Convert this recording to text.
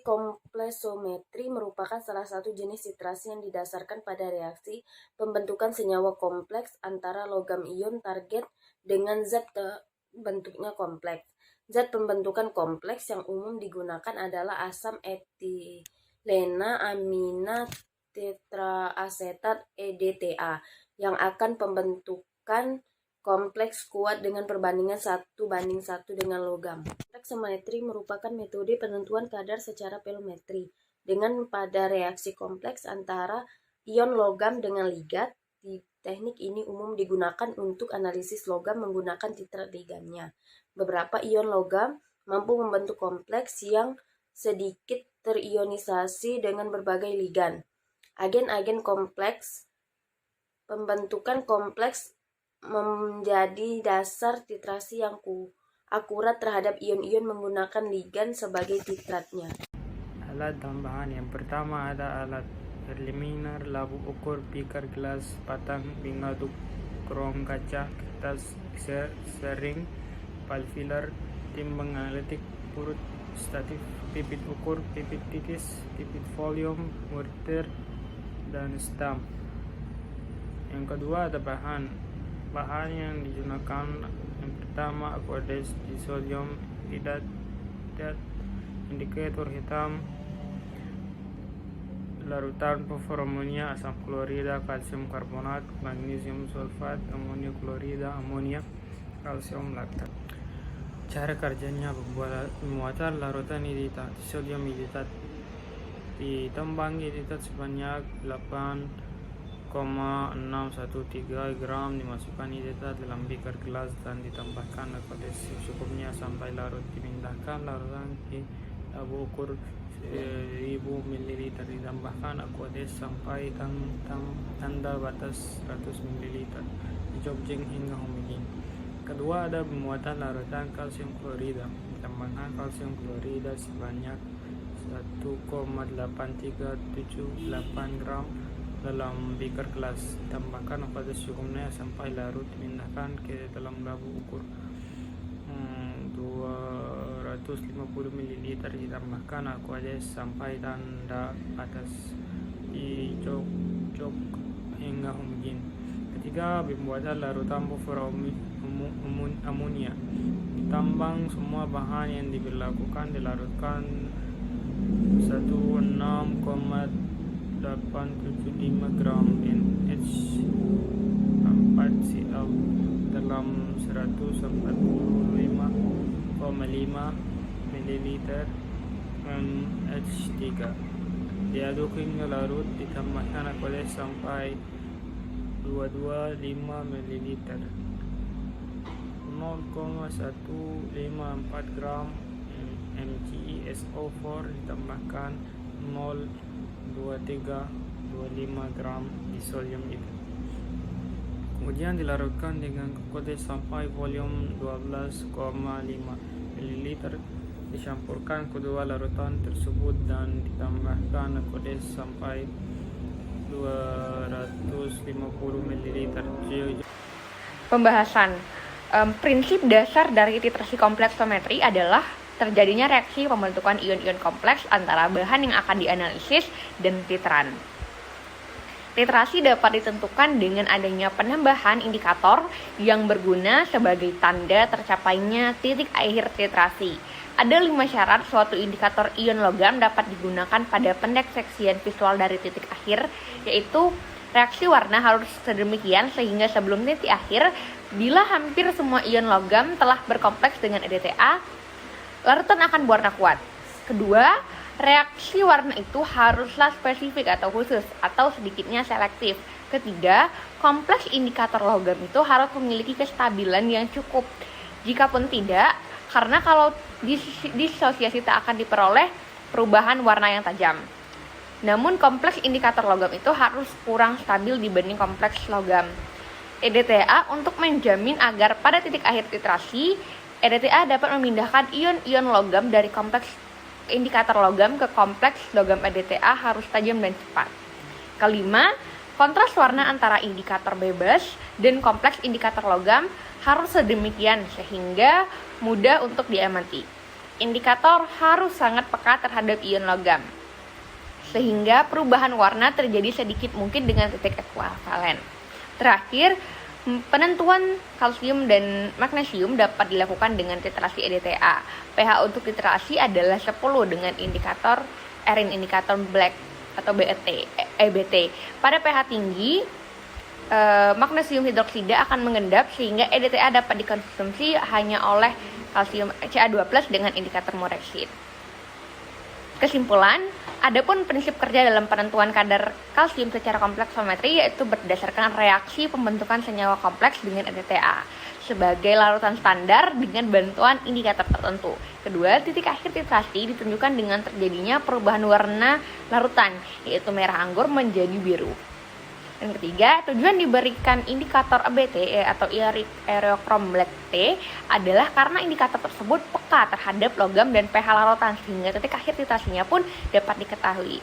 kompleksometri merupakan salah satu jenis titrasi yang didasarkan pada reaksi pembentukan senyawa kompleks antara logam ion target dengan zat bentuknya kompleks. Zat pembentukan kompleks yang umum digunakan adalah asam etilena amina tetraasetat EDTA yang akan pembentukan kompleks kuat dengan perbandingan 1:1 dengan logam. Kompleksometri merupakan metode penentuan kadar secara velometri dengan pada reaksi kompleks antara ion logam dengan ligat. Teknik ini umum digunakan untuk analisis logam menggunakan titrat ligannya. Beberapa ion logam mampu membentuk kompleks yang sedikit terionisasi dengan berbagai ligan. Agen-agen kompleks pembentukan kompleks menjadi dasar titrasi yang akurat terhadap ion-ion menggunakan ligan sebagai titratnya. Alat tambahan yang pertama ada alat preliminar, labu ukur, beaker, gelas, patang, pengaduk, krom kaca, kertas, sering, filler, timbang analitik, purut, statif, pipit ukur, pipit titis, pipit volume, mortir, dan stamp. Yang kedua ada bahan yang digunakan. Yang pertama aqueous disodium hidrat, indikator hitam, larutan pufur amonia, asam klorida, kalsium karbonat, magnesium sulfat, amonia klorida, amonia, kalsium laktat. Cara kerjanya: pembuatan larutan hidrat disodium hidrat ditambang hidrat sebanyak 8,613 gram, dimasukkan hidrat dalam beaker gelas dan ditambahkan aqueous secukupnya sampai larut. Dipindahkan larutan ke labu ukur 1000 ml, ditambahkan aqueous sampai tanda batas 100 ml, dijobjeng hingga homogen. Kedua ada pembuatan larutan kalsium klorida. Ditambahkan kalsium klorida sebanyak 1,8378 gram dalam beaker gelas. Tambahkan aqueous secukupnya sampai larut. Dipindahkan ke dalam labu ukur 250 ml, ditambahkan aqueous sampai tanda batas, dijok hingga homogen. Ketiga, pembuatan larutan pufur amonia. Ditambang semua bahan yang diberlakukan, dilarutkan 16,875 gram NH4Cl dalam 145,5 ml NH3. Diaduk hingga larut. Ditambahkan aqueous sampai 225 ml. 0,154 gram MgSO4, ditambahkan 0,2325 gram disodium hidrat. Kemudian dilarutkan dengan aqueous sampai volume 12,5 ml. Dicampurkan kedua larutan tersebut dan ditambahkan aqueous sampai 250 ml. Pembahasan. Prinsip dasar dari titrasi kompleksometri adalah terjadinya reaksi pembentukan ion-ion kompleks antara bahan yang akan dianalisis dan titran. Titrasi dapat ditentukan dengan adanya penambahan indikator yang berguna sebagai tanda tercapainya titik akhir titrasi. Ada 5 syarat suatu indikator ion logam dapat digunakan pada pendeteksian visual dari titik akhir, yaitu reaksi warna harus sedemikian sehingga sebelum titik akhir, bila hampir semua ion logam telah berkompleks dengan EDTA, larutan akan berwarna kuat. Kedua, reaksi warna itu haruslah spesifik atau khusus atau sedikitnya selektif. Ketiga, kompleks indikator logam itu harus memiliki kestabilan yang cukup. Jikapun tidak, karena kalau disosiasi tak akan diperoleh perubahan warna yang tajam. Namun kompleks indikator logam itu harus kurang stabil dibanding kompleks logam. EDTA untuk menjamin agar pada titik akhir titrasi, EDTA dapat memindahkan ion-ion logam dari kompleks indikator logam ke kompleks logam EDTA harus tajam dan cepat. Kelima, kontras warna antara indikator bebas dan kompleks indikator logam harus sedemikian sehingga mudah untuk diamati. indikator harus sangat peka terhadap ion logam, sehingga perubahan warna terjadi sedikit mungkin dengan titik ekuivalen. Terakhir, penentuan kalsium dan magnesium dapat dilakukan dengan titrasi EDTA. pH untuk titrasi adalah 10 dengan indikator Erin indikator black atau EBT. Pada pH tinggi, magnesium hidroksida akan mengendap sehingga EDTA dapat dikonsumsi hanya oleh kalsium Ca2+ dengan indikator Moresid. Kesimpulan, adapun prinsip kerja dalam penentuan kadar kalsium secara kompleksometri yaitu berdasarkan reaksi pembentukan senyawa kompleks dengan EDTA sebagai larutan standar dengan bantuan indikator tertentu. Kedua, titik akhir titrasi ditunjukkan dengan terjadinya perubahan warna larutan, yaitu merah anggur menjadi biru. Dan ketiga, tujuan diberikan indikator EBT atau Ereochrome Black T adalah karena indikator tersebut peka terhadap logam dan pH larutan sehingga titik akhir titrasinya pun dapat diketahui.